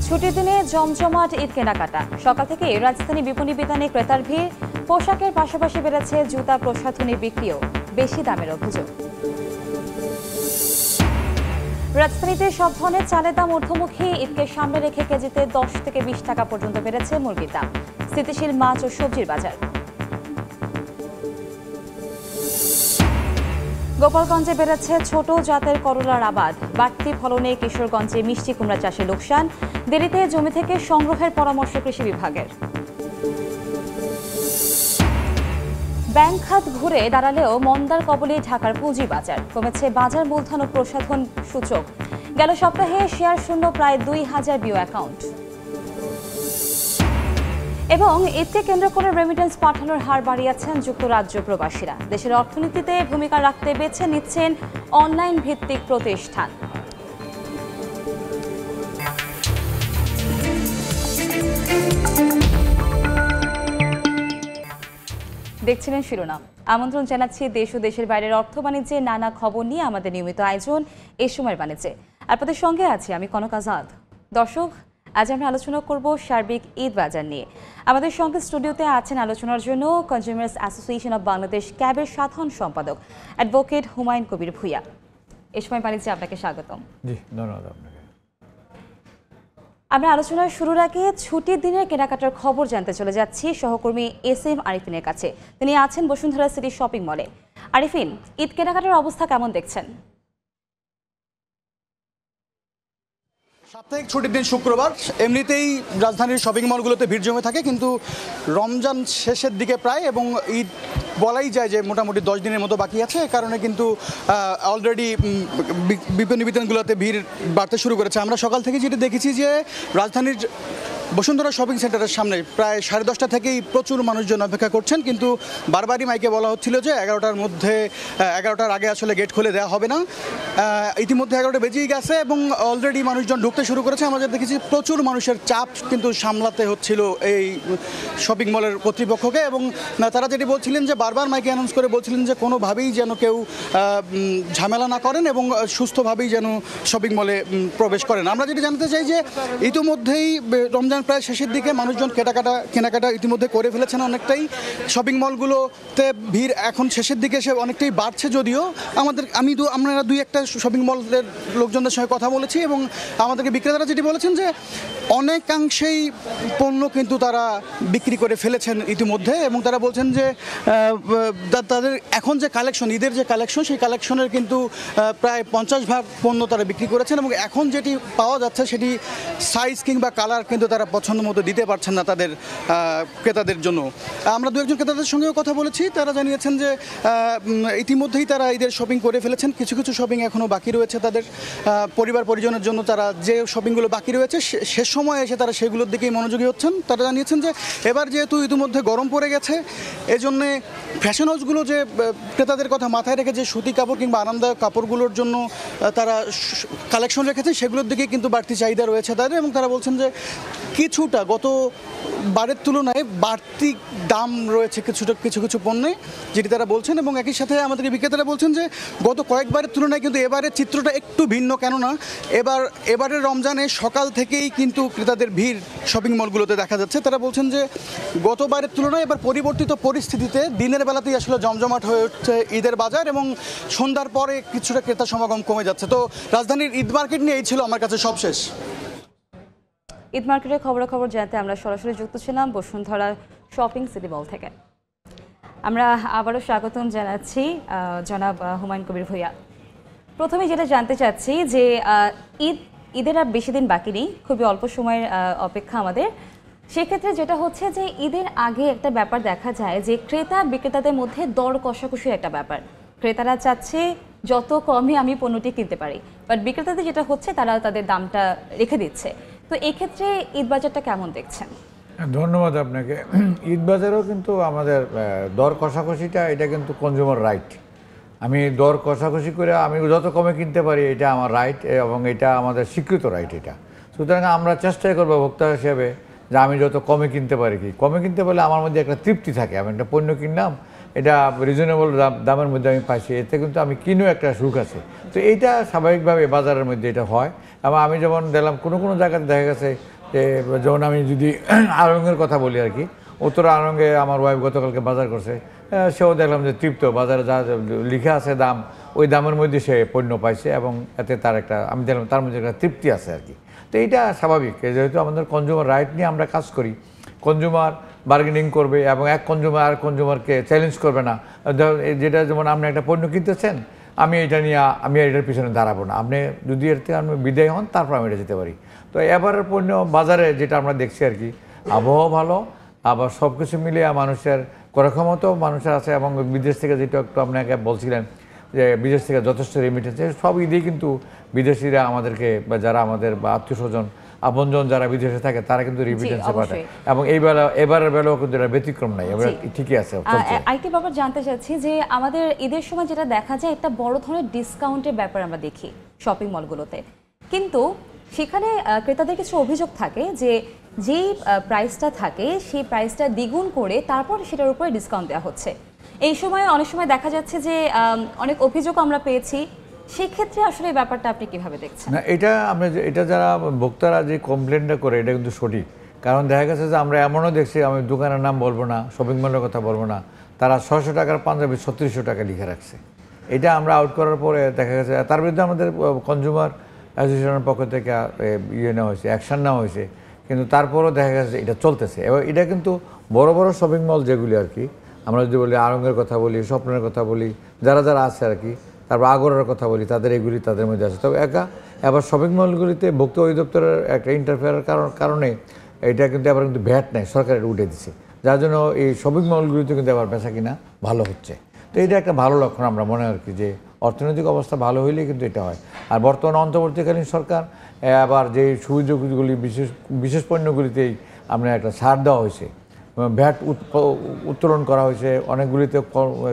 ছুটির দিনে জমজমাট ঈদ কেনাকাটা। সকাল থেকে রাজধানী বিপণী বিতানে ক্রেতার ভিড়। পোশাকের পাশাপাশি বেড়েছে জুতা প্রসাধনীর বিক্রিও, বেশি দামের অভিযোগ। রাজধানীতে সব ধরনের চালের দাম ঊর্ধ্বমুখী। ঈদকে সামনে রেখে কেজিতে 10 থেকে 20 টাকা পর্যন্ত বেড়েছে মুরগির দাম। স্থিতিশীল মাছ ও সবজির বাজার। গোপালগঞ্জে বেড়েছে ছোট জাতের করলার আবাদ। বাড়তি ফলনে কিশোরগঞ্জে মিষ্টি কুমড়া চাষে লোকসান। দেরিতে জমি থেকে সংগ্রহের পরামর্শ কৃষি বিভাগের। ব্যাংক খাত ঘুরে দাঁড়ালেও মন্দার কবলে ঢাকার পুঁজি বাজার। কমেছে বাজার মূলধন ও প্রসাধন সূচক। গেল সপ্তাহে শেয়ার শূন্য প্রায় 2000 বিও অ্যাকাউন্ট। এবং ঈদকে কেন্দ্র করে রেমিটেন্স পাঠানোর হার বাড়িয়েছেন যুক্তরাজ্য প্রবাসীরা। দেশের অর্থনীতিতে ভূমিকা রাখতে বেছে নিচ্ছেন অনলাইন ভিত্তিক প্রতিষ্ঠান। দেখছিলেন শিরোনাম। আমন্ত্রণ জানাচ্ছি দেশ ও দেশের বাইরের অর্থ বাণিজ্যের নানা খবর নিয়ে আমাদের নিয়মিত আয়োজন এই সময়ের বাণিজ্যে। আপনাদের সঙ্গে আছি আমি কনক আজাদ। দর্শক, আজ আমরা আলোচনা করব সার্বিক ঈদ বাজার নিয়ে। আমাদের সঙ্গে স্টুডিওতে আছেন আলোচনার জন্য কনজিউমার্স অ্যাসোসিয়েশন অব বাংলাদেশ ক্যাবের সাধারণ সম্পাদক অ্যাডভোকেট হুমায়ুন কবির ভূঁইয়া। এই সময় বাণিজ্যে আপনাকে স্বাগতম। জি, ধন্যবাদ আপনাকে। আমরা আলোচনার শুরুর আগে ছুটির দিনের কেনাকাটার খবর জানতে চলে যাচ্ছি সহকর্মী SM আরিফিনের কাছে। তিনি আছেন বসুন্ধরা সিটি শপিং মলে। আরিফিন, ঈদ কেনাকাটার অবস্থা কেমন দেখছেন? সাপ্তাহিক ছুটির দিন শুক্রবার, এমনিতেই রাজধানীর শপিং মলগুলোতে ভিড় জমে থাকে, কিন্তু রমজান শেষের দিকে প্রায় এবং ঈদ বলাই যায় যে মোটামুটি 10 দিনের মতো বাকি আছে। এ কারণে কিন্তু অলরেডি বিপণী বিতানগুলোতে ভিড় বাড়তে শুরু করেছে। আমরা সকাল থেকে যেটা দেখেছি যে রাজধানীর বসুন্ধরা শপিং সেন্টারের সামনে প্রায় 10:30 থেকেই প্রচুর মানুষজন অপেক্ষা করছেন, কিন্তু বারবারই মাইকে বলা হচ্ছিল যে 11টার আগে আসলে গেট খুলে দেওয়া হবে না। ইতিমধ্যে 11টা বেজেই গেছে এবং অলরেডি মানুষজন ঢুকতে শুরু করেছে। আমরা দেখেছি প্রচুর মানুষের চাপ কিন্তু সামলাতে হচ্ছিল এই শপিং মলের কর্তৃপক্ষকে, এবং তারা যেটি বলছিলেন যে বারবার মাইকে অ্যানাউন্স করে বলছিলেন যে কোনোভাবেই যেন কেউ ঝামেলা না করেন এবং সুস্থভাবেই যেন শপিং মলে প্রবেশ করেন। আমরা যেটি জানতে চাই যে ইতিমধ্যেই রমজান প্রায় শেষের দিকে মানুষজন কেনাকাটা ইতিমধ্যে করে ফেলেছেন অনেকটাই। শপিং মলগুলোতে ভিড় এখন শেষের দিকে এসে অনেকটাই বাড়ছে, যদিও আমরা দুই একটা শপিং মলের লোকজনদের সঙ্গে কথা বলেছি এবং আমাদেরকে বিক্রেতারা যেটি বলেছেন যে অনেকাংশেই পণ্য কিন্তু তারা বিক্রি করে ফেলেছেন ইতিমধ্যে, এবং তারা বলছেন যে তাদের এখন যে কালেকশন, ঈদের যে কালেকশন, সেই কালেকশনের কিন্তু প্রায় 50% পণ্য তারা বিক্রি করেছেন, এবং এখন যেটি পাওয়া যাচ্ছে সেটি সাইজ কিংবা কালার কিন্তু তারা পছন্দ মতো দিতে পারছেন না তাদের ক্রেতাদের জন্য। আমরা দু একজন ক্রেতাদের সঙ্গেও কথা বলেছি, তারা জানিয়েছেন যে ইতিমধ্যেই তারা ঈদের শপিং করে ফেলেছেন। কিছু কিছু শপিং এখনও বাকি রয়েছে তাদের পরিবার পরিজনের জন্য। তারা যে শপিংগুলো বাকি রয়েছে শেষ সময়ে এসে তারা সেগুলোর দিকেই মনোযোগী হচ্ছেন। তারা জানিয়েছেন যে এবার যেহেতু ইতিমধ্যে গরম পড়ে গেছে, এজন্যে ফ্যাশন হাউসগুলো যে ক্রেতাদের কথা মাথায় রেখে যে সুতি কাপড় কিংবা আরামদায়ক কাপড়গুলোর জন্য তারা কালেকশন রেখেছে, সেগুলোর দিকে কিন্তু বাড়তি চাহিদা রয়েছে তাদের, এবং তারা বলছেন যে কিছুটা গত বারের তুলনায় বাড়তি দাম রয়েছে কিছু কিছু পণ্যে, যেটি তারা বলছেন। এবং একই সাথে আমাদের বিক্রেতারা বলছেন যে গত কয়েকবারের তুলনায় কিন্তু এবারের চিত্রটা একটু ভিন্ন, কেননা এবারের রমজানে সকাল থেকেই কিন্তু ক্রেতাদের ভিড় শপিং মলগুলোতে দেখা যাচ্ছে। তারা বলছেন যে গতবারের তুলনায় এবার পরিবর্তিত পরিস্থিতিতে দিনের বেলাতেই আসলে জমজমাট হয়ে উঠছে ঈদের বাজার, এবং সন্ধ্যার পরে কিছুটা ক্রেতা সমাগম কমে যাচ্ছে। তো রাজধানীর ঈদ মার্কেট নিয়ে এই ছিল আমার কাছে সবশেষ। ঈদ মার্কেটের খবরাখবর জানাতে আমরা সরাসরি যুক্ত ছিলাম বসুন্ধরা শপিং সিটি মল থেকে। আমরা আবারও স্বাগতম জানাচ্ছি জনাব হুমায়ুন কবির ভূঁইয়া। প্রথমে যেটা জানতে চাচ্ছি যে ঈদের আর বেশি দিন বাকি নেই, খুবই অল্প সময়ের অপেক্ষা আমাদের। সেক্ষেত্রে যেটা হচ্ছে যে ঈদের আগে একটা ব্যাপার দেখা যায় যে ক্রেতা বিক্রেতাদের মধ্যে দর কষাকষির একটা ব্যাপার। ক্রেতারা চাচ্ছে যত কমে আমি পণ্যটি কিনতে পারি, বাট বিক্রেতাদের যেটা হচ্ছে তারা তাদের দামটা রেখে দিচ্ছে। তো এক্ষেত্রে ঈদ বাজারটা কেমন দেখছেন? ধন্যবাদ আপনাকে। ঈদ বাজারেও কিন্তু আমাদের দর কষাকষিটা, এটা কিন্তু কনজিউমার রাইট। আমি দর কষাকষি করে আমি যত কমে কিনতে পারি, এটা আমার রাইট এবং এটা আমাদের স্বীকৃত রাইট এটা। সুতরাং আমরা চেষ্টাই করবো ভোক্তা হিসেবে যে আমি যত কমে কিনতে পারি, কমে কিনতে পারলে আমার মধ্যে একটা তৃপ্তি থাকে। আমি একটা পণ্য কিনলাম, এটা রিজনেবল দামের মধ্যে আমি পাইছি, এতে কিন্তু আমি কিনেও একটা সুখ আছে। তো এইটা স্বাভাবিকভাবে বাজারের মধ্যে এটা হয়। এবং আমি যেমন দেখলাম কোনো জায়গাতে দেখা গেছে যে যেমন আমি যদি আড়ঙ্গের কথা বলি আর কি, উত্তর আড়ঙ্গে আমার ওয়াইফ গতকালকে বাজার করছে, সেও দেখলাম যে তৃপ্ত, বাজারে যা লিখা আছে দাম, ওই দামের মধ্যে সে পণ্য পাইছে এবং এতে তার একটা, আমি দেখলাম তার মধ্যে একটা তৃপ্তি আছে আর কি। তো এইটা স্বাভাবিক, যেহেতু আমাদের কনজিউমার রাইট নিয়ে আমরা কাজ করি, কনজিউমার বার্গেনিং করবে এবং এক কনজিউমার আর কনজিউমারকে চ্যালেঞ্জ করবে না। যেটা যেমন আপনি একটা পণ্য কিনতেছেন, আমি এটা নিয়ে আমি এটার পিছনে দাঁড়াবো না, আপনি যদি এর থেকে আমি বিদায় হন তারপর আমি এটা যেতে পারি। তো এবারের পণ্য বাজারে যেটা আমরা দেখছি আর কি, আবহাওয়া ভালো, আবার সব কিছু মিলিয়ে মানুষের ক্রয় ক্ষমতাও মানুষের আছে এবং বিদেশ থেকে যেটা একটু আপনাকে বলছিলেন যে বিদেশ থেকে যথেষ্ট রেমিটেন্স, সব ঈদেই কিন্তু বিদেশিরা আমাদেরকে বা যারা আমাদের বা আত্মীয় স্বজন আপনজন যারা বিদেশে থাকে তারা কিন্তু রেমিটেন্সে পাঠায় এবং এবারের বেলাও কিন্তু এটা ব্যতিক্রম নাই, এবার ঠিকই আছে। আরেকটি ব্যাপার জানতে চাচ্ছি যে আমাদের ঈদের সময় যেটা দেখা যায় একটা বড় ধরনের ডিসকাউন্টের ব্যাপার আমরা দেখি শপিং মলগুলোতে, কিন্তু সেখানে ক্রেতাদের কিছু অভিযোগ থাকে যে যেই প্রাইসটা থাকে সেই প্রাইসটা দ্বিগুণ করে তারপর সেটার উপরে ডিসকাউন্ট দেওয়া হচ্ছে। এই সময় অনেক সময় দেখা যাচ্ছে যে অনেক অভিযোগ আমরা পেয়েছি, সেক্ষেত্রে আসলে এই ব্যাপারটা আপনি কিভাবে দেখছেন? না, এটা যারা ভোক্তারা যে কমপ্লেনটা করে এটা কিন্তু সঠিক, কারণ দেখা গেছে যে আমরা এমনও দেখছি, আমি দোকানের নাম বলবো না, শপিং মলের কথা বলবো না, তারা 600 টাকার পাঞ্জাবি 3600 টাকা লিখে রাখছে। এটা আমরা আউট করার পরে দেখা গেছে তার বিরুদ্ধে আমাদের কনজিউমার অ্যাসোসিয়েশনের পক্ষ থেকে নেওয়া হয়েছে, অ্যাকশন নেওয়া হয়েছে, কিন্তু তারপরও দেখা গেছে এটা চলতেছে। এবং এটা কিন্তু বড় বড় শপিং মল যেগুলি আর কি, আমরা যদি বলি আড়ঙ্গের কথা বলি, স্বপ্নের কথা বলি, যারা যারা আছে আর কি, তারপর আগরের কথা বলি, এগুলি তাদের মধ্যে আছে। তবে এবার শপিং মলগুলিতে ভোক্তা অধিদপ্তরের একটা ইন্টারফেয়ারের কারণে এটা কিন্তু এবার কিন্তু ভ্যাট নেই, সরকার উঠে দিচ্ছে, যার জন্য এই শপিং মলগুলিতে কিন্তু এবার বেচা কিনা ভালো হচ্ছে। তো এটা একটা ভালো লক্ষণ আমরা মনে হয় আর কি, যে অর্থনৈতিক অবস্থা ভালো হইলে কিন্তু এটা হয়। আর বর্তমানে অন্তর্বর্তীকালীন সরকার আবার যে সুযোগগুলি বিশেষ পণ্যগুলিতেই আমরা একটা ছাড় দেওয়া হয়েছে, ভ্যাট উত্তোলন করা হয়েছে, অনেকগুলিতে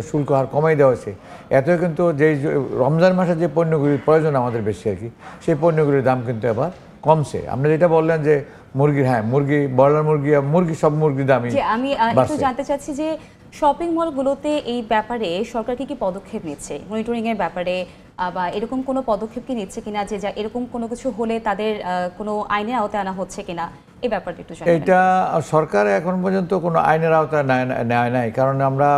শুল্ক হার কমাই দেওয়া হয়েছে। এতেও কিন্তু যেই রমজান মাসে যে পণ্যগুলির প্রয়োজন আমাদের বেশি আর কি, সেই পণ্যগুলির দাম কিন্তু এবার কমছে। আপনি যেটা বললেন যে মুরগির, হ্যাঁ মুরগি, ব্রয়লার মুরগি সব মুরগির দামই। আমি একটু জানতে চাচ্ছি যে শপিং মলগুলোতে এই ব্যাপারে সরকার কি পদক্ষেপ নিচ্ছে, মনিটরিং এর ব্যাপারে বা এরকম কোনো পদক্ষেপ কি নিচ্ছে কিনা, যে এরকম কোনো কিছু হলে তাদের কোনো আইনের আওতায় আনা হচ্ছে কিনা, এই ব্যাপারটা একটু জানাবেন। এটা সরকার এখন পর্যন্ত কোনো আইনের আওতায় নেয় নাই, কারণ আমরা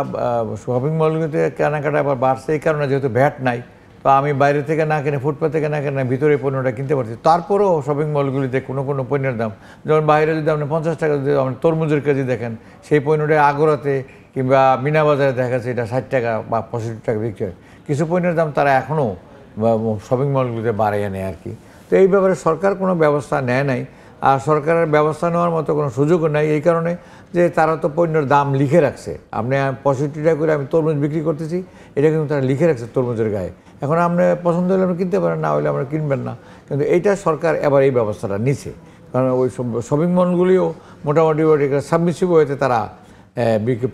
শপিং মলগুলোতে কেনাকাটা আবার বাড়ছে এই কারণে, যেহেতু ভ্যাট নাই, তো আমি বাইরে থেকে না কিনে, ফুটপাথ থেকে না কিনে ভিতরে পণ্যটা কিনতে পারছি। তারপরেও শপিং মলগুলিতে কোনো কোনো পণ্যের দাম, যেমন বাইরে যদি আপনি 50 টাকা যদি আপনি তরমুজের কেজি দেখেন, সেই পণ্যটা আগরাতে কিংবা মিনা বাজারে দেখা যাচ্ছে এটা 60 টাকা বা 65 টাকা বিক্রি হয়। কিছু পণ্যের দাম তারা এখনও শপিং মলগুলিতে বাড়িয়ে নেয় আর কি। তো এই ব্যাপারে সরকার কোনো ব্যবস্থা নেয় নাই, আর সরকারের ব্যবস্থা নেওয়ার মতো কোনো সুযোগও নাই, এই কারণে যে তারা তো পণ্যের দাম লিখে রাখছে। আপনি 65 টাকা করে আমি তরমুজ বিক্রি করতেছি, এটা কিন্তু তারা লিখে রাখছে তরমুজের গায়ে। এখন আপনি পছন্দ হলে আপনি কিনতে পারেন, না হলে আমরা কিনবেন না। কিন্তু এইটা সরকার এবার এই ব্যবস্থাটা নিছে, কারণ ওই শপিং মলগুলিও মোটামুটি সাবমিসিভ হয়েছে, তারা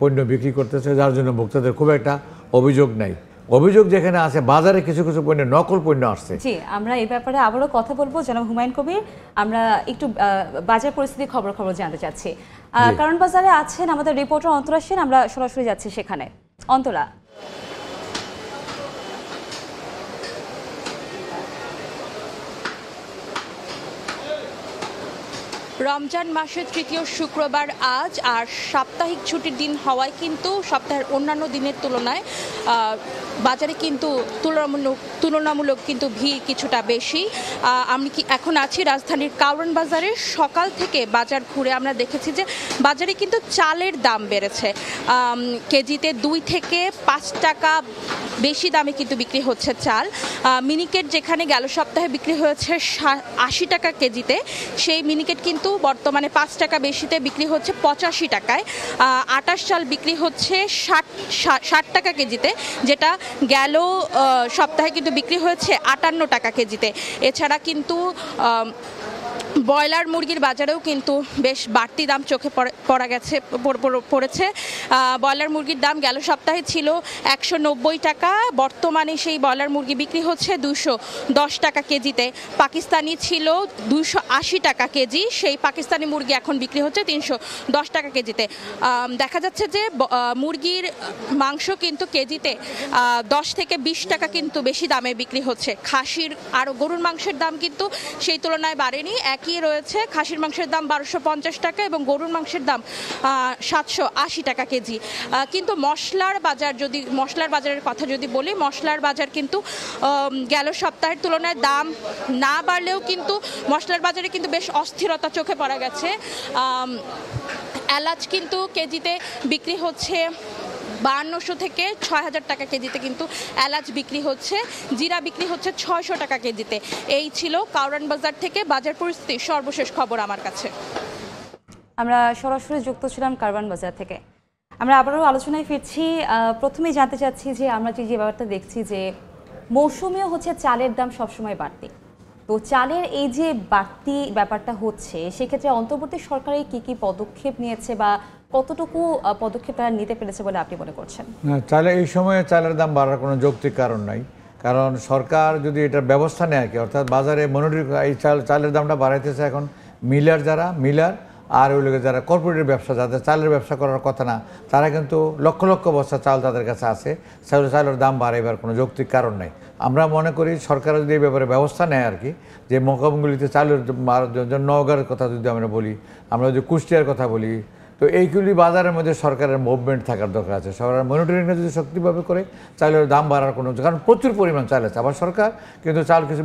পণ্য বিক্রি করতেছে, যার জন্য ভোক্তাদের খুব একটা অভিযোগ নাই। অভিযোগ যেখানে আছে বাজারে কিছু কিছু পণ্য নকল পণ্য আসছে। জি, আমরা এই ব্যাপারে আবারও কথা বলবো জনাব হুমায়ুন কবির। আমরা একটু বাজার পরিস্থিতি খবর জানতে চাচ্ছি, কারণ বাজারে আছেন আমাদের রিপোর্টার অন্তরা সেন, আমরা সরাসরি যাচ্ছি সেখানে। অন্তরা, রমজান মাসের তৃতীয় শুক্রবার আজ, আর সাপ্তাহিক ছুটির দিন হওয়ায় কিন্তু সপ্তাহের অন্যান্য দিনের তুলনায় বাজারে কিন্তু তুলনামূলক কিন্তু ভিড় কিছুটা বেশি। আমি এখন আছি রাজধানীর কারওয়ান বাজারে। সকাল থেকে বাজার ঘুরে আমরা দেখেছি যে বাজারে কিন্তু চালের দাম বেড়েছে, কেজিতে 2 থেকে 5 টাকা বেশি দামে কিন্তু বিক্রি হচ্ছে চাল। মিনিকেট যেখানে গেল সপ্তাহে বিক্রি হয়েছে 80 টাকা কেজিতে, সেই মিনিকেট কিন্তু বর্তমানে 5 টাকা বেশিতে বিক্রি হচ্ছে 85 টাকায়। আটাশ চাল বিক্রি হচ্ছে 60 টাকা কেজিতে, যেটা গেল সপ্তাহে কিন্তু বিক্রি হয়েছে 58 টাকা কেজিতে। এছাড়া কিন্তু ব্রয়লার মুরগির বাজারেও কিন্তু বেশ বাড়তি দাম চোখে পড়েছে। ব্রয়লার মুরগির দাম গেল সপ্তাহে ছিল 190 টাকা, বর্তমানে সেই ব্রয়লার মুরগি বিক্রি হচ্ছে 210 টাকা কেজিতে। পাকিস্তানি ছিল 280 টাকা কেজি, সেই পাকিস্তানি মুরগি এখন বিক্রি হচ্ছে 310 টাকা কেজিতে। দেখা যাচ্ছে যে মুরগির মাংস কিন্তু কেজিতে 10 থেকে 20 টাকা কিন্তু বেশি দামে বিক্রি হচ্ছে। খাসির আর গরুর মাংসের দাম কিন্তু সেই তুলনায় বাড়েনি, 1 একই রয়েছে। খাসির মাংসের দাম 1250 টাকা এবং গরুর মাংসের দাম 780 টাকা কেজি। কিন্তু মশলার বাজারের কথা যদি বলি, মশলার বাজার কিন্তু গেল সপ্তাহের তুলনায় দাম না বাড়লেও কিন্তু মশলার বাজারে কিন্তু বেশ অস্থিরতা চোখে পড়া গেছে। এলাচ কিন্তু কেজিতে বিক্রি হচ্ছে 5200 থেকে 6000 টাকা কেজিতে কিন্তু এলাচ বিক্রি হচ্ছে। জিরা বিক্রি হচ্ছে 600 টাকা কেজিতে। এই ছিল কারওয়ান বাজার থেকে বাজার পরিস্থিতির সর্বশেষ খবর আমার কাছে। আমরা সরাসরি যুক্ত ছিলাম কারওয়ান বাজার থেকে। আমরা আবারও আলোচনায় ফিরছি। প্রথমেই জানতে চাচ্ছি যে আমরা যে ব্যাপারটা দেখছি যে মৌসুমেও হচ্ছে চালের দাম সবসময় বাড়তি, তো চালের এই যে বাড়তি ব্যাপারটা হচ্ছে সেক্ষেত্রে অন্তর্বর্তী সরকারের কি পদক্ষেপ নিয়েছে বা কতটুকু পদক্ষেপ তারা নিতে পেরেছে বলে আপনি মনে করছেন? এই সময়ে চালের দাম বাড়ার কোনো যৌক্তিক কারণ নাই, কারণ সরকার যদি এটার ব্যবস্থা নেয় আর কি, অর্থাৎ বাজারে মনিটরিং, এই চালের দামটা বাড়াইতেছে এখন মিলার আর ওই লোকের যারা কর্পোরেটের ব্যবসা, যাদের চালের ব্যবসা করার কথা না, তারা কিন্তু লক্ষ লক্ষ বস্তা চাল তাদের কাছে আছে, চালের দাম বাড়াইবার কোনো যৌক্তিক কারণ নাই। আমরা মনে করি সরকার যদি এই ব্যাপারে ব্যবস্থা নেয় আর কি, যে মোকামগুলিতে চালের নওগাঁর কথা যদি আমরা বলি, আমরা যদি কুষ্টিয়ার কথা বলি, তো এইগুলি বাজারের মধ্যে সরকারের মুভমেন্ট থাকার দরকার আছে। সরকারের মনিটরিংটা যদি শক্তিভাবে করে চালের দাম বাড়ার কোনো, কারণ প্রচুর পরিমাণ চাল আছে। আবার সরকার কিন্তু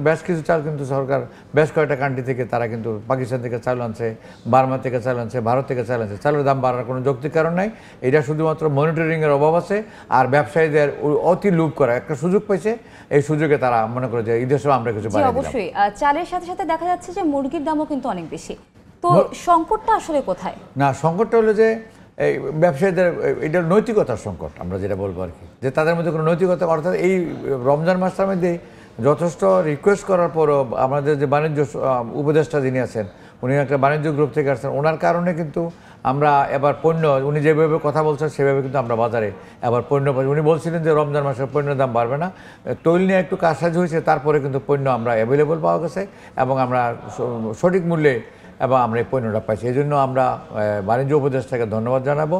বেশ কিছু চাল কিন্তু সরকার বেশ কয়েকটা কান্ট্রি থেকে, তারা কিন্তু পাকিস্তান থেকে চাল আনছে, বার্মা থেকে চাল আনছে, ভারত থেকে চাল আনছে। চালের দাম বাড়ার কোনো যৌক্তিক কারণ নাই। এটা শুধুমাত্র মনিটরিংয়ের অভাব আছে আর ব্যবসায়ীদের অতি লোভ করা একটা সুযোগ পাইছে, এই সুযোগে তারা মনে করে যে ঈদের সময় আমরা কিছু বাড়িয়ে দিলাম। অবশ্যই চালের সাথে সাথে দেখা যাচ্ছে যে মুরগির দামও কিন্তু অনেক বেশি। তো সংকটটা আসলে কোথায়? না, সংকটটা হলো যে এই ব্যবসায়ীদের, এটা নৈতিকতার সংকট আমরা যেটা বলবো আর কি, যে তাদের মধ্যে কোনো নৈতিকতা, অর্থাৎ এই রমজান মাসটার মধ্যে যথেষ্ট রিকোয়েস্ট করার পরও আমাদের যে বাণিজ্য উপদেষ্টা যিনি আছেন, উনি একটা বাণিজ্য গ্রুপ থেকে আসছেন, ওনার কারণে কিন্তু আমরা এবার পণ্য, উনি যেভাবে কথা বলছেন সেভাবে কিন্তু আমরা বাজারে এবার পণ্য পাই। উনি বলছিলেন যে রমজান মাসে পণ্যের দাম বাড়বে না, তৈল নিয়ে একটু কারসাজি হয়েছে, তারপরে কিন্তু পণ্য আমরা অ্যাভেলেবল পাওয়া গেছে এবং আমরা সঠিক মূল্যে এবং আমরা এই পণ্যটা পাইছি। এই জন্য আমরা বাণিজ্য উপদেষ্টাকে ধন্যবাদ জানাবো।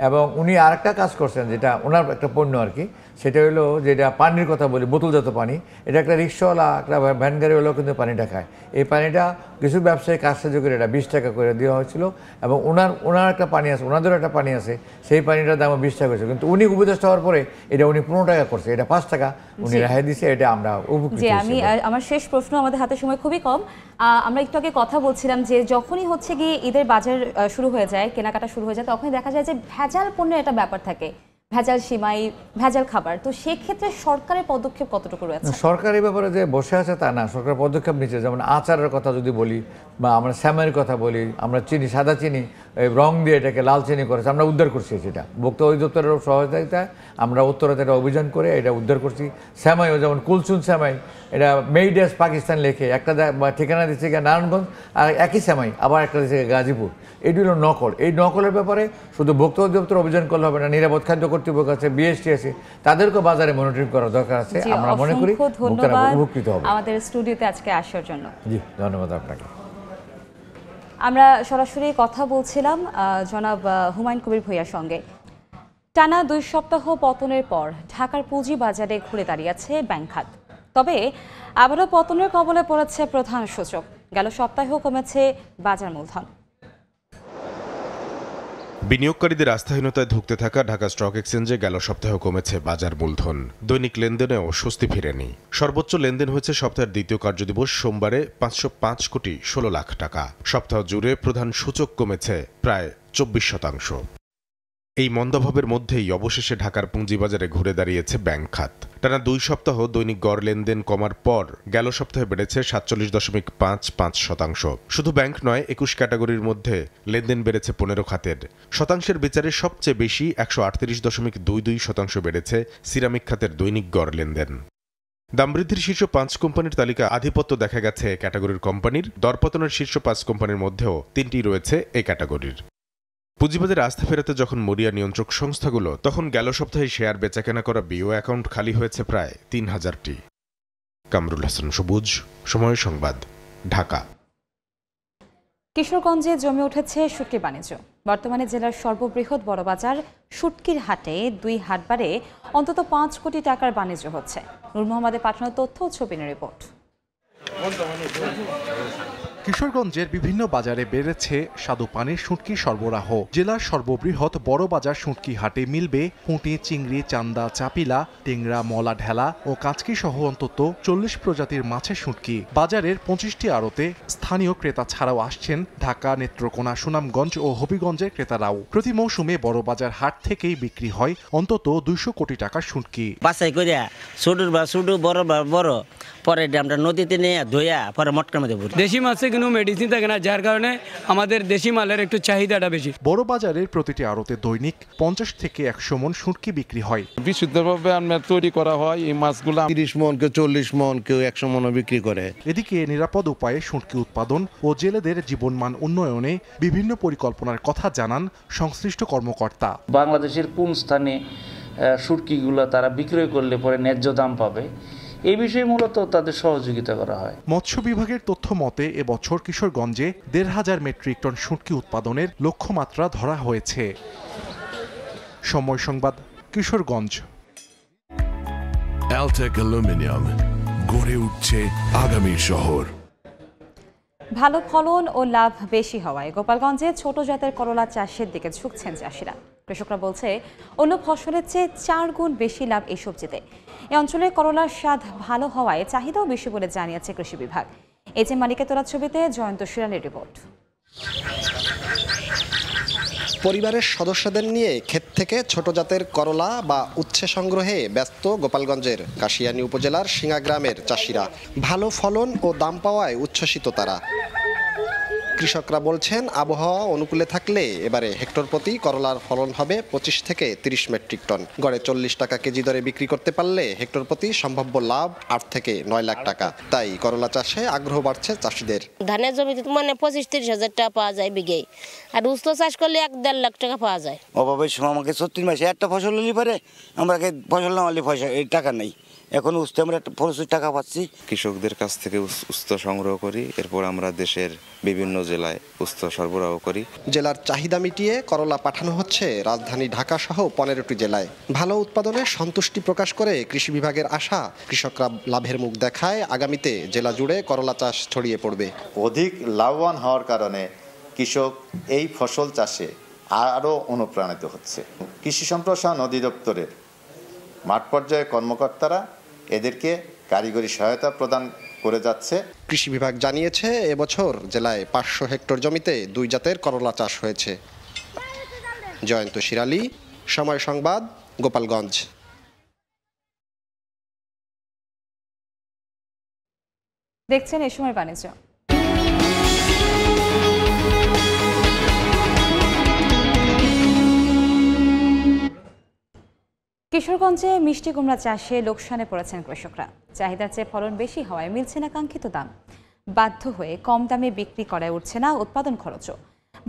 এবং উনি আরেকটা কাজ করছেন, যেটা ওনার একটা পণ্য আর কি, সেটা হলো যেটা পানির কথা বলি, বোতলজাত পানি। এটা একটা রিক্সাওয়ালা, একটা ভ্যান গাড়িওয়ালাও কিন্তু পানিটা খায়। এই পানিটা কিছু ব্যবসায়ী কারসাজি করে এটা 20 টাকা করে দেওয়া হয়েছিল এবং ওনার একটা পানি আছে, ওনাদেরও একটা পানি আছে, সেই পানিটার দাম 20 টাকা হয়েছে, কিন্তু উনি উপদেষ্টা হওয়ার পরে এটা উনি 15 টাকা করছে, এটা 5 টাকা উনি রেহাই দিচ্ছে। এটা আমরা উপকৃত। আমার শেষ প্রশ্ন, আমাদের হাতে সময় খুবই কম। আমরা একটু আগে কথা বলছিলাম যে যখনই হচ্ছে গিয়ে ঈদের বাজার শুরু হয়ে যায়, কেনাকাটা শুরু হয়ে যায়, তখনই দেখা যায় যে ভেজাল পণ্যের একটা ব্যাপার থাকে, ভেজাল সিমাই, ভেজাল খাবার। তো সেক্ষেত্রে সরকারের পদক্ষেপ কতটুকু রয়েছে? সরকার এই ব্যাপারে যে বসে আছে তা না, সরকার পদক্ষেপ নিচ্ছে। যেমন আচারের কথা যদি বলি বা আমরা স্যামের কথা বলি, আমরা চিনি, সাদা চিনি রং দিয়ে এটাকে লাল চিনি করেছে, আমরা উদ্ধার করছি। সেটা ভোক্তা অধিদপ্তরের সহায়তায় আমরা উত্তরাতে এটা অভিযান করে এটা উদ্ধার করছি। স্যামাইও যেমন কুলসুন স্যামাই, এটা মেড এস পাকিস্তান লেখে, একটা ঠিকানা দিচ্ছে গিয়ে নারায়ণগঞ্জ, আর একই স্যামাই আবার একটা দিচ্ছে গাজীপুর। এটি হলো নকল। এই নকলের ব্যাপারে শুধু ভোক্তা অধিদপ্তর অভিযান করলে হবে না, নিরাপদ খাদ্য কর্তৃপক্ষ আছে, বিএসটি আছে, তাদেরকেও বাজারে মনিটরিং করার দরকার আছে। আমরা মনে করি উপকৃত হবে। আমাদের স্টুডিওতে আজকে আসার জন্য জি ধন্যবাদ আপনাকে। আমরা সরাসরি কথা বলছিলাম জনাব হুমায়ুন কবির ভূঁইয়ার সঙ্গে। টানা 2 সপ্তাহ পতনের পর ঢাকার পুঁজি বাজারে ঘুরে দাঁড়িয়েছে ব্যাংক খাত। তবে আবারও পতনের কবলে পড়েছে প্রধান সূচক। গেল সপ্তাহেও কমেছে বাজার মূলধন। বিনিয়োগকারীদের আস্থাহীনতায় ধুঁকতে থাকা ঢাকা স্টক এক্সচেঞ্জে গেল সপ্তাহে কমেছে বাজার মূলধন। দৈনিক লেনদেনেও স্বস্তি ফেরেনি। সর্বোচ্চ লেনদেন হয়েছে সপ্তাহের দ্বিতীয় কার্যদিবস সোমবারে 505 কোটি 16 লাখ টাকা। সপ্তাহ জুড়ে প্রধান সূচক কমেছে প্রায় 24%। এই মন্দাভাবের মধ্যেই অবশেষে ঢাকার পুঁজিবাজারে ঘুরে দাঁড়িয়েছে ব্যাংক খাত। টানা 2 সপ্তাহ দৈনিক গড় লেনদেন কমার পর গেল সপ্তাহে বেড়েছে 47.55%। শুধু ব্যাংক নয়, 21 ক্যাটাগরির মধ্যে লেনদেন বেড়েছে 15 খাতের। শতাংশের বিচারে সবচেয়ে বেশি 138.22% বেড়েছে সিরামিক খাতের দৈনিক গড় লেনদেন। দাম বৃদ্ধির শীর্ষ 5 কোম্পানির তালিকা আধিপত্য দেখা গেছে এ ক্যাটাগরির কোম্পানির। দরপতনের শীর্ষ 5 কোম্পানির মধ্যেও 3টি রয়েছে এ ক্যাটাগরির। পুঁজিবাজারে আস্থা ফেরাতে যখন মরিয়া নিয়ন্ত্রক সংস্থাগুলো, তখন গেল সপ্তাহে শেয়ার বেচাকেনা করা বিও অ্যাকাউন্ট খালি হয়েছে প্রায় 3000টি। কামরুল হাসান সবুজ, সময় সংবাদ, ঢাকা। কিশোরগঞ্জে জমে উঠেছে শুটকি বাণিজ্য। বর্তমানে জেলার সর্ববৃহৎ বড় বাজার শুটকির হাটে 2 হাটবারে অন্তত 5 কোটি টাকার বাণিজ্য হচ্ছে। নূর মোহাম্মদের পাঠানো তথ্য ও ছবির রিপোর্ট। কিশোরগঞ্জের বিভিন্ন বাজারে বেড়েছে স্বাদু পানির শুঁটকি সরবরাহ। জেলার সর্ববৃহৎ বড় বাজার শুঁটকি হাটে মিলবে পুঁটি, চিংড়ি, চান্দা, চাপিলা, টেংরা, মলা, ঢেলা ও কাঁচকি সহ অন্তত 40 প্রজাতির মাছের শুঁটকি। বাজারের 25টি আড়তে স্থানীয় ক্রেতা ছাড়াও আসছেন ঢাকা, নেত্রকোনা, সুনামগঞ্জ ও হবিগঞ্জের ক্রেতারাও। প্রতি মৌসুমে বড় বাজার হাট থেকেই বিক্রি হয় অন্তত 200 কোটি টাকার শুঁটকি। বাছাই করিয়া ছোটর বা ছোট, বড় বা বড়, পরে আমরা নদীতে নিয়ে ধুইয়া পরে মটকার মধ্যে ভরি। দেশি মাছে কোনো মেডিসিন থাকে না, যার কারণে আমাদের দেশি মালের একটু চাহিদাটা বেশি। বড় বাজারের প্রতিটি আড়তে দৈনিক 50 থেকে 100 মণ শুঁটকি বিক্রি হয়। বিশুদ্ধভাবে আমরা তৈরি করা হয় এই মাছগুলো। 30 মণ, কেউ 40 মণ, কেউ 100 মণও বিক্রি করে। এদিকে নিরাপদ উপায়ে শুঁটকি উৎপাদন ও জেলেদের জীবনমান উন্নয়নে বিভিন্ন পরিকল্পনার কথা জানান সংশ্লিষ্ট কর্মকর্তা। বাংলাদেশের কোন স্থানে শুঁটকিগুলো তারা বিক্রয় করলে পরে ন্যায্য দাম পাবে, এই বিষয়ে মূলত তাদের সহযোগিতা করা হয়। মৎস্য বিভাগের তথ্য মতে এবছর কিশোরগঞ্জে 1,500 মেট্রিক টন শুঁটকি উৎপাদনের লক্ষ্যমাত্রা ধরা হয়েছে। সময় সংবাদ, কিশোরগঞ্জ। অ্যালটেক অ্যালুমিনিয়াম, গড়ে উঠছে আগামীর শহর। ভালো ফলন ও লাভ বেশি হওয়ায় গোপালগঞ্জে ছোট জাতের করলা চাষের দিকে ঝুঁকছেন চাষিরা। কৃষকরা বলছে অন্য ফসলের চেয়ে 4 গুণ বেশি লাভ এই সবজিতে। এই অঞ্চলে করলার স্বাদ ভালো হওয়ায় চাহিদাও বেশি বলে জানিয়েছে কৃষি বিভাগ। এজে মালিকের তোলা ছবিতে জয়ন্ত শিরালের রিপোর্ট। পরিবারের সদস্যদের নিয়ে ক্ষেত থেকে ছোট জাতের করলা বা উচ্ছে সংগ্রহে ব্যস্ত গোপালগঞ্জের কাশিয়ানী উপজেলার সিঙ্গা গ্রামের চাষিরা। ভালো ফলন ও দাম পাওয়ায় উচ্ছ্বসিত তারা। কৃষকরা বলছেন আবহাওয়া অনুকূলে থাকলে এবারে হেক্টর প্রতি করলার ফলন হবে 25 থেকে 30 মেট্রিক টন। গড়ে 40 টাকা কেজি দরে বিক্রি করতে পারলে হেক্টর প্রতি সম্ভাব্য লাভ 8 থেকে 9 লাখ টাকা। তাই করলা চাষে আগ্রহ বাড়ছে চাষিদের। ধানের জমিতে মানে 25-30 হাজার টাকা পাওয়া যায় বিঘে, আর উস্ত চাষ করলে 1-1.5 লাখ টাকা পাওয়া যায়। অভাবের সময় আমাকে 36 মাসে একটা ফসল হলে পারে, আমরা ফসল না হলে পয়সা এই টাকা নেই। এখন উস্তে আমরা প্রচুর টাকা পাচ্ছি। কৃষকদের কাছ থেকে উস্ত সংগ্রহ করি, এরপর আমরা দেশের বিভিন্ন জেলায় উস্ত সরবরাহ করি। জেলার চাহিদা মিটিয়ে করলা পাঠানো হচ্ছে রাজধানী ঢাকা সহ 15টি জেলায়। ভালো উৎপাদনে সন্তুষ্টি প্রকাশ করে কৃষি বিভাগের আশা, কৃষকরা লাভের মুখ দেখায় আগামীতে জেলা জুড়ে করলা চাষ ছড়িয়ে পড়বে। অধিক লাভবান হওয়ার কারণে কৃষক এই ফসল চাষে আরও অনুপ্রাণিত হচ্ছে। কৃষি সম্প্রসারণ অধিদপ্তরের মাঠ পর্যায়ে কর্মকর্তারা এদেরকে কারিগরি সহায়তা প্রদান করে যাচ্ছে। কৃষি বিভাগ জানিয়েছে এবছর জেলায় 500 হেক্টর জমিতে 2 জাতের করলা চাষ হয়েছে। জয়ন্ত শিরালি, সময় সংবাদ, গোপালগঞ্জ। দেখছেন এই সময় বাণিজ্য। কিশোরগঞ্জে মিষ্টি কুমড়া চাষে লোকসানে পড়েছেন কৃষকরা। চাহিদার চেয়ে ফলন বেশি হওয়ায় মিলছে না কাঙ্ক্ষিত দাম। বাধ্য হয়ে কম দামে বিক্রি করায় উঠছে না উৎপাদন খরচও।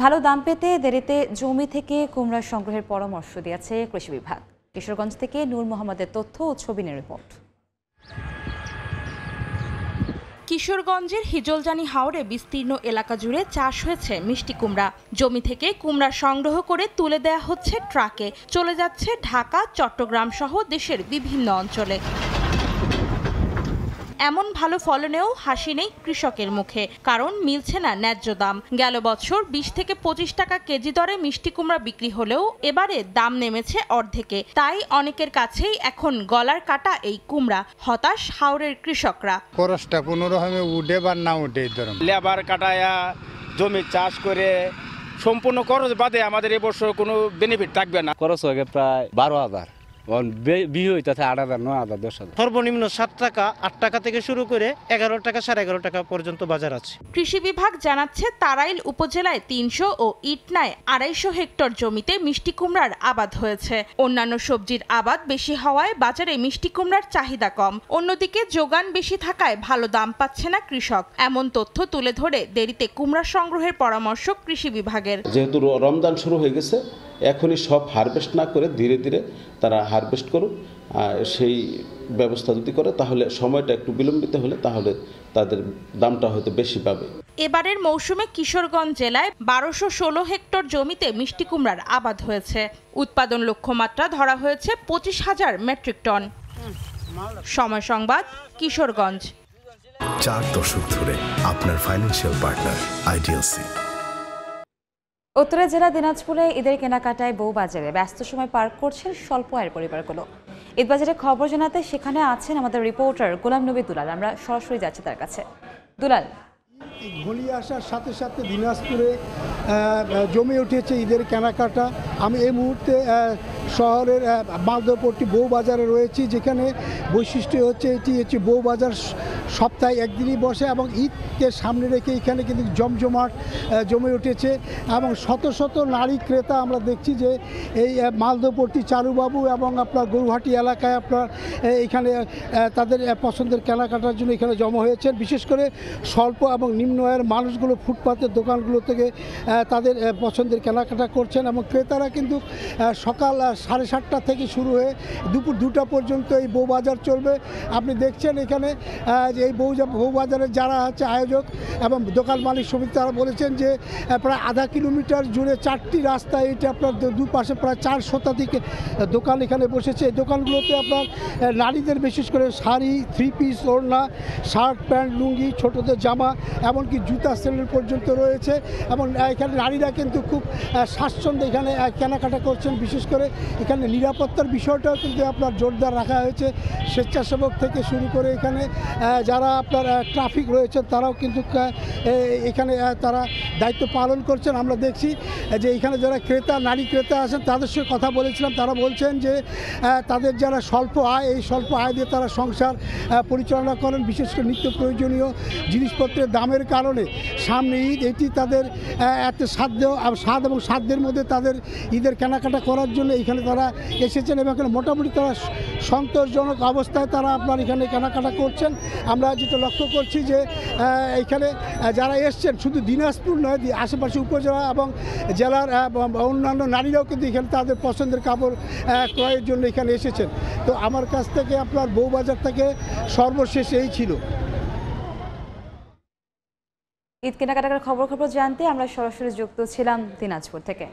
ভালো দাম পেতে দেরিতে জমি থেকে কুমড়া সংগ্রহের পরামর্শ দিয়েছে কৃষি বিভাগ। কিশোরগঞ্জ থেকে নূর মোহাম্মদের তথ্য ও ছবি নিয়ে রিপোর্ট। কিশোরগঞ্জের হিজলজানি হাওরে বিস্তীর্ণ এলাকা জুড়ে চাষ হয়েছে মিষ্টি কুমড়া। জমি থেকে কুমড়া সংগ্রহ করে তুলে দেয়া হচ্ছে ট্রাকে, চলে যাচ্ছে ঢাকা, চট্টগ্রাম সহ দেশের বিভিন্ন অঞ্চলে। এমন ভালো ফলনেও হাসি নেই কৃষকের মুখে, কারণ মিলছে না ন্যায্য দাম। গেল বছর 20 থেকে 25 টাকা কেজি দরে মিষ্টি কুমড়া বিক্রি হলেও এবারে দাম নেমেছে অর্ধেকে। তাই অনেকের কাছেই এখন গলার কাটা এই কুমড়া। হতাশ হাওরের কৃষকরা। খরচটা কোনোরকমে উঠে বা না উঠে, লেবার কাটায়া জমি চাষ করে সম্পূর্ণ খরচ বাদে আমাদের এবছর কোনো বেনিফিট থাকবে না। খরচ হয়ে প্রায় 12,000, বিয়ে হইতেছে 8,000, 9,000, 10,000। সর্বনিম্ন 7 টাকা, 8 টাকা থেকে শুরু করে 11 টাকা, 11.5 টাকা পর্যন্ত বাজার আছে। কৃষি বিভাগ জানাচ্ছে তারাইল উপজেলায় 300 ও ইটনায় 250 হেক্টর জমিতে মিষ্টি কুমড়ার আবাদ হয়েছে। অন্যান্য সবজির আবাদ বেশি হওয়ায় বাজারে মিষ্টি কুমড়ার চাহিদা কম। অন্যদিকে যোগান বেশি থাকায় ভালো দাম পাচ্ছে না কৃষক। এমন তথ্য তুলে ধরে দেরিতে কুমড়া সংগ্রহের পরামর্শ কৃষি বিভাগের। যেহেতু রমজান শুরু হয়ে গেছে, এখনই সব হারভেস্ট না করে ধীরে ধীরে তারা হারভেস্ট করুক। সেই ব্যবস্থা যদি করে তাহলে সময়টা একটু বিলম্বিত হলে তাহলে তাদের দামটা হয়তো বেশি পাবে। এবারের মৌসুমে কিশোরগঞ্জ জেলায় 1216 হেক্টর জমিতে মিষ্টি কুমড়ার আবাদ হয়েছে। উৎপাদন লক্ষ্যমাত্রা ধরা হয়েছে 25,000 মেট্রিক টন। সময় সংবাদ, কিশোরগঞ্জ। 4 দশক ধরে আপনার ফাইন্যান্সিয়াল পার্টনার আইডিএলসি। উত্তরা জেলা দিনাজপুরে ঈদের কেনাকাটায় বউবাজারে ব্যস্ত সময় পার করছেন স্বল্প আয়ের পরিবারগুলো। ঈদবাজারে খবর জানাতে সেখানে আছেন আমাদের রিপোর্টার গোলাম নবী দুলাল। আমরা সরাসরি যাচ্ছি তার কাছে। দুলাল, ঘনিয়ে আসার সাথে সাথে দিনাজপুরে জমে উঠেছে ঈদের কেনাকাটা। আমি এই মুহূর্তে শহরের মালদহপট্টি বউবাজারে রয়েছি, যেখানে বৈশিষ্ট্য হচ্ছে এটি হচ্ছে বউবাজার সপ্তাহে একদিনই বসে এবং ঈদকে সামনে রেখে এখানে কিন্তু জমজমাট জমে উঠেছে এবং শত শত নারী ক্রেতা আমরা দেখছি যে এই মালদহপট্টি চারুবাবু এবং আপনার গরুহাটি এলাকায় আপনার এখানে তাদের পছন্দের কেনাকাটার জন্য এখানে জমা হয়েছেন। বিশেষ করে স্বল্প এবং নিম্ন আয়ের মানুষগুলো ফুটপাতের দোকানগুলো থেকে তাদের পছন্দের কেনাকাটা করছেন এবং ক্রেতারা কিন্তু সকাল 7:30 থেকে শুরু হয়ে দুপুর 2টা পর্যন্ত এই বউবাজার চলবে। আপনি দেখছেন এখানে যে এই বউবাজারের যারা হচ্ছে আয়োজক এবং দোকান মালিক সমিতি তারা বলেছেন যে প্রায় আধা কিলোমিটার জুড়ে 4টি রাস্তা, এটা আপনার দুপাশে প্রায় 4 শতাধিক দোকান এখানে বসেছে। এই দোকানগুলোতে আপনার নারীদের বিশেষ করে শাড়ি, 3 পিস, ওড়না, শার্ট, প্যান্ট, লুঙ্গি, ছোটদের জামা, এমনকি জুতা স্যান্ডেল পর্যন্ত রয়েছে এবং এখানে নারীরা কিন্তু খুব স্বাচ্ছন্দ্যে এখানে কেনাকাটা করছেন। বিশেষ করে এখানে নিরাপত্তার বিষয়টাও কিন্তু আপনার জোরদার রাখা হয়েছে। স্বেচ্ছাসেবক থেকে শুরু করে এখানে যারা আপনার ট্রাফিক রয়েছে তারাও কিন্তু এখানে তারা দায়িত্ব পালন করছেন। আমরা দেখছি যে এখানে যারা ক্রেতা, নারী ক্রেতা আছেন তাদের সঙ্গে কথা বলেছিলাম, তারা বলছেন যে তাদের যারা স্বল্প আয়, এই স্বল্প আয় দিয়ে তারা সংসার পরিচালনা করেন। বিশেষ করে নিত্য প্রয়োজনীয় জিনিসপত্রের দামের কারণে সামনে ঈদ, এটি তাদের এত স্বাদ এবং সাধ্যের মধ্যে তাদের ঈদের কেনাকাটা করার জন্য এখানে তারা এসেছেন এবং এখানে মোটামুটি তারা সন্তোষজনক অবস্থায় তারা আপনার এখানে কেনাকাটা করছেন। আমরা যেটা লক্ষ্য করছি যে এখানে যারা এসছেন শুধু দিনাজপুর নয়, আশেপাশে উপজেলা এবং জেলার অন্যান্য নারীরাও কিন্তু এখানে তাদের পছন্দের কাপড় ক্রয়ের জন্য এখানে এসেছেন। তো আমার কাছ থেকে আপনার বউবাজার থেকে সর্বশেষ এই ছিল। ঈদ কেনাকাটার খবর জানতে আমরা সরাসরি যুক্ত ছিলাম দিনাজপুর থেকে।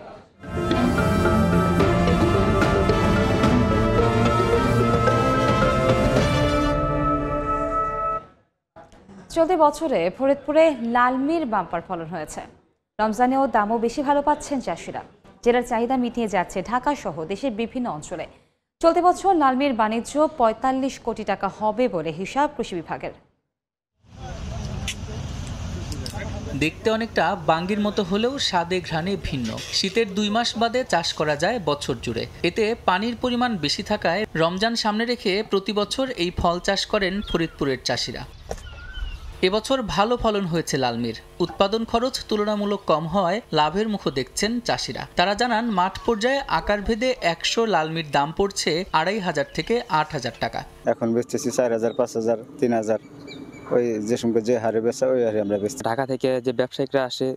চলতি বছরে ফরিদপুরে লালমির বাম্পার ফলন হয়েছে। রমজানেও দামও বেশি ভালো পাচ্ছেন চাষিরা। জেলার চাহিদা মিটিয়ে যাচ্ছে ঢাকা সহ দেশের বিভিন্ন অঞ্চলে। চলতি বছর লালমির বাণিজ্য 45 কোটি টাকা হবে বলে হিসাব কৃষি বিভাগের। দেখতে অনেকটা বাঙ্গির মতো হলেও স্বাদে ঘ্রাণে ভিন্ন। শীতের 2 মাস বাদে চাষ করা যায় বছর জুড়ে। এতে পানির পরিমাণ বেশি থাকায় রমজান সামনে রেখে প্রতি বছর এই ফল চাষ করেন ফরিদপুরের চাষিরা। এবছর ভালো ফলন হয়েছে লালমির। উৎপাদন খরচ তুলনামূলক কম হওয়ায় লাভের মুখ দেখছেন চাষিরা। তারা জানান মাঠ পর্যায়ে আকার ভেদে 100 লালমির দাম পড়ছে 2500 থেকে 8000 টাকা। এখন বেচতেছি 4000, 5000, 3000, ওই যে সঙ্গে যে হারে বেচা ওই হারে আমরা বেচছি। ঢাকা থেকে যে ব্যবসায়িকরা আসে,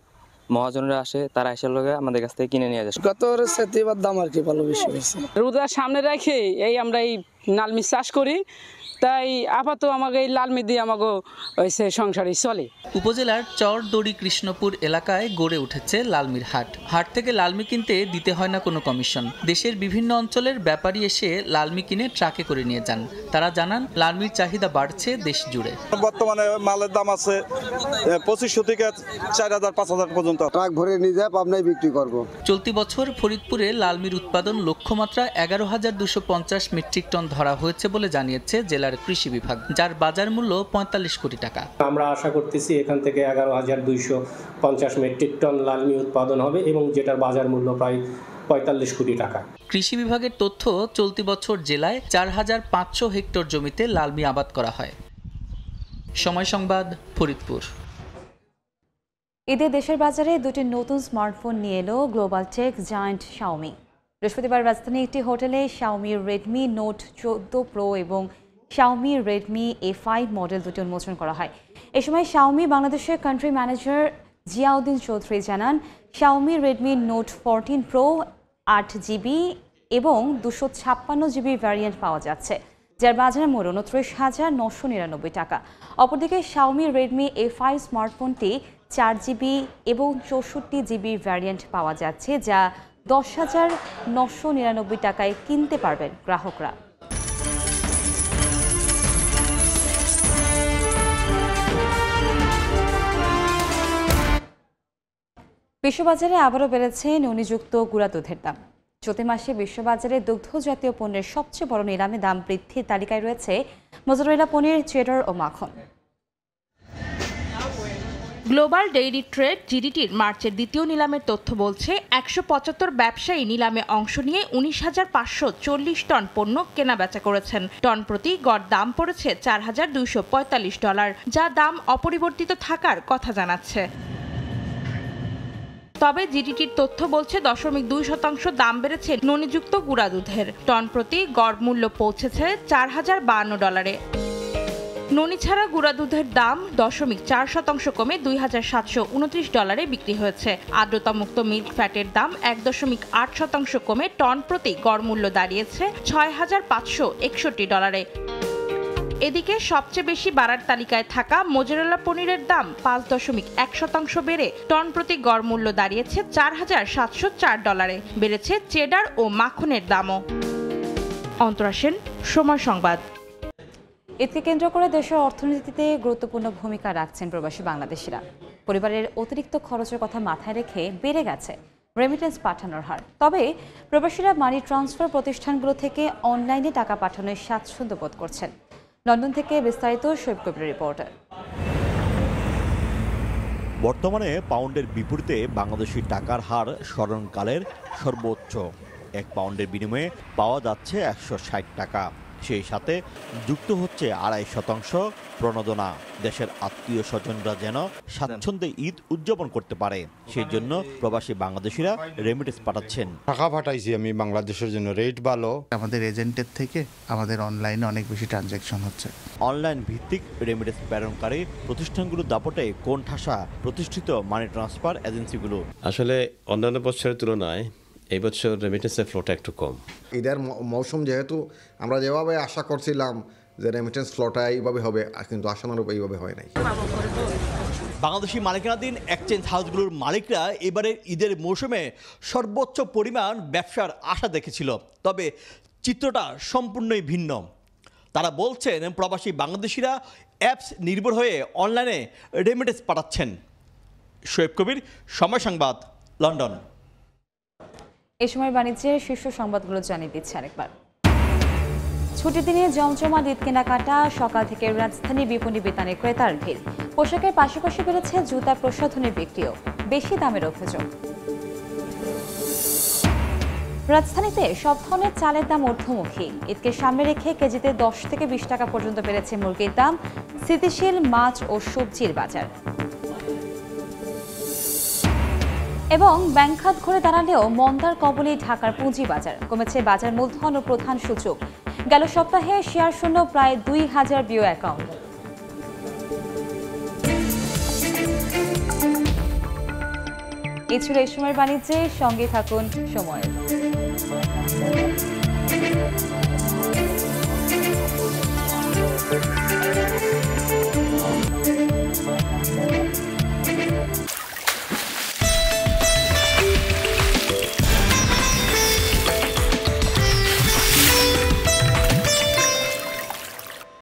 মহাজনরা আসে, তারা এসে লোকে আমাদের কাছ থেকে কিনে নিয়ে যায়। গত সেতিবার দাম আর কি ভালো বেশি হয়েছে। রোজার সামনে রেখে এই আমরা এই লালমি চাষ করি, তাই আপাতত আমাকে এই লালমি দিয়ে আমাকে হয়েছে সংসারই চলে। উপজেলার চরদড়ি কৃষ্ণপুর এলাকায় গড়ে উঠেছে লালমির হাট। হাট থেকে লালমি কিনতে দিতে হয় না কোনো কমিশন। দেশের বিভিন্ন অঞ্চলের ব্যাপারী এসে লালমি কিনে ট্রাকে করে নিয়ে যান। তারা জানান লালমির চাহিদা বাড়ছে দেশ জুড়ে। বর্তমানে মালের দাম আছে 2500 থেকে 4000, 5000 পর্যন্ত। ট্রাক ভরে নিয়ে যায় পাবনায় বিক্রি করব। চলতি বছর ফরিদপুরে লালমির উৎপাদন লক্ষ্যমাত্রা 11250 মেট্রিক টন ধরা হয়েছে বলে জানিয়েছে জেলার কৃষি বিভাগ, যার বাজার মূল্য 45 কোটি টাকা। আমরা আশা করতেছি এখান থেকে 11250 মেট্রিক টন লালমি উৎপাদন হবে এবং যেটার বাজার মূল্য প্রায় 45 কোটি টাকা। কৃষি বিভাগের তথ্য, চলতি বছর জেলায় 4500 হেক্টর জমিতে লালমি আবাদ করা হয়। সময় সংবাদ, ফরিদপুর। ঈদে দেশের বাজারে 2টি নতুন স্মার্টফোন নিয়ে এলো গ্লোবাল টেক জায়ান্ট শাওমি। বৃহস্পতিবার রাজধানীর একটি হোটেলে শাওমি রেডমি নোট 14 প্রো এবং শাওমি রেডমি A5 মডেল দুটি উন্মোচন করা হয়। এ সময় শাওমি বাংলাদেশের কান্ট্রি ম্যানেজার জিয়াউদ্দিন চৌধুরী জানান, Xiaomi Redmi note 14 pro 8GB এবং 256GB ভ্যারিয়েন্ট পাওয়া যাচ্ছে, যার বাজার মূল্য 29,999 টাকা। অপরদিকে শাওমি রেডমি A5 স্মার্টফোনটি 4GB এবং 64GB ভ্যারিয়েন্ট পাওয়া যাচ্ছে, যা 10,999 টাকায় কিনতে পারবেন গ্রাহকরা। বিশ্ববাজারে আবারও বেড়েছে ননিযুক্ত গুঁড়া দুধের দাম। চলতি মাসে বিশ্ববাজারে দুগ্ধজাতীয় পণ্যের সবচেয়ে বড় নিলামে দাম বৃদ্ধির তালিকায় রয়েছে মোজারেলা পনির, চেডার ও মাখন। গ্লোবাল ডেইরি ট্রেড জিডিটির মার্চের দ্বিতীয় নিলামের তথ্য বলছে ১৭৫ ব্যবসায়ী নিলামে অংশ নিয়ে ১৯,৫৪০ টন পণ্য কেনাবেচা করেছেন। টন প্রতি গড় দাম পড়েছে $৪,২৪৫, যা দাম অপরিবর্তিত থাকার কথা জানাচ্ছে। তবে জিডিটির তথ্য বলছে 0.২% দাম বেড়েছে ননিযুক্ত গুঁড়া দুধের। টন প্রতি গড় মূল্য পৌঁছেছে $৪,০৫২। ননি ছাড়া গুঁড়া দুধের দাম 0.৪% কমে $২,৭২৯ বিক্রি হয়েছে। আর্দ্রতামুক্ত মিল্ক ফ্যাটের দাম 1.৮% কমে টন প্রতি গড় মূল্য দাঁড়িয়েছে $৬,৫৬১। এদিকে সবচেয়ে বেশি বাড়ার তালিকায় থাকা মোজারেলা পনিরের দাম 5.1% বেড়ে টন প্রতি গড় মূল্য দাঁড়িয়েছে $৪,৭০৪। বেড়েছে চেডার ও মাখনের দামও। অন্তরা সেন, সময় সংবাদ। এতে কেন্দ্র করে দেশের অর্থনীতিতে গুরুত্বপূর্ণ ভূমিকা রাখছেন প্রবাসী বাংলাদেশিরা। পরিবারের অতিরিক্ত খরচের কথা মাথায় রেখে বেড়ে গেছে রেমিটেন্স পাঠানোর হার। তবে প্রবাসীরা মানি ট্রান্সফার প্রতিষ্ঠানগুলো থেকে অনলাইনে টাকা পাঠানোয় স্বাচ্ছন্দ্য বোধ করছেন। লন্ডন থেকে বিস্তারিত শোয়েব কবিরের রিপোর্ট। বর্তমানে পাউন্ডের বিপরীতে বাংলাদেশি টাকার হার স্মরণকালের সর্বোচ্চ। 1 পাউন্ডের বিনিময়ে পাওয়া যাচ্ছে 160 টাকা। সেই সাথে যুক্ত হচ্ছে 2.5% প্রণোদনা। দেশের আত্মীয় স্বজনরা যেন স্বাচ্ছন্দ্যে ঈদ উদযাপন করতে পারে, সেই জন্য প্রবাসী বাংলাদেশিরা রেমিটেন্স পাঠাচ্ছেন। টাকা পাঠাইছি আমি বাংলাদেশের জন্য, রেট ভালো। আমাদের এজেন্টের থেকে আমাদের অনলাইনে অনেক বেশি ট্রানজ্যাকশন হচ্ছে। অনলাইন ভিত্তিক রেমিটেন্স প্রেরণকারী প্রতিষ্ঠানগুলোর দাপটে কোণঠাসা প্রতিষ্ঠিত মানি ট্রান্সফার এজেন্সিগুলো। আসলে অন্যান্য বছরের তুলনায় এই বছর রেমিটেন্সের ফ্লোটা একটু কম। ঈদের মৌসুম যেহেতু আমরা যেভাবে আশা করছিলাম যে রেমিটেন্স ফ্লোটা এইভাবে হবে, কিন্তু আশানুরূপ এইভাবে হয় নাই। বাংলাদেশি মালিকানাধীন এক্সচেঞ্জ হাউসগুলোর মালিকরা এবারের ঈদের মৌসুমে সর্বোচ্চ পরিমাণ ব্যবসার আশা দেখেছিল। তবে চিত্রটা সম্পূর্ণই ভিন্ন। তারা বলছেন প্রবাসী বাংলাদেশিরা অ্যাপস নির্ভর হয়ে অনলাইনে রেমিটেন্স পাঠাচ্ছেন। শোয়েব কবির, সময় সংবাদ, লন্ডন। এই সময় বাণিজ্যের শীর্ষ সংবাদগুলো জানিয়ে দিচ্ছে আরেকবার। ছুটির দিনে জমজমা ঈদ কেনাকাটা, সকাল থেকে রাজধানী বিপণী বিতানে ক্রেতার ভিড়। পোশাকের পাশাপাশি বেড়েছে জুতা প্রসাধনের বিক্রিও, বেশি দামের অভিযোগ। রাজধানীতে সব ধরনের চালের দাম ঊর্ধ্বমুখী। ঈদকে সামনে রেখে কেজিতে 10 থেকে 20 টাকা পর্যন্ত বেড়েছে মুরগির দাম। স্থিতিশীল মাছ ও সবজির বাজার। এবং ব্যাংক খাত ঘুরে দাঁড়ালেও মন্দার কবলে ঢাকার পুঁজি বাজার। কমেছে বাজার মূলধন ও প্রধান সূচক। গেল সপ্তাহে শেয়ার শূন্য প্রায় 2000 বিও অ্যাকাউন্ট। এই ছিল এই সময়ের বাণিজ্যে। সঙ্গে থাকুন সময়।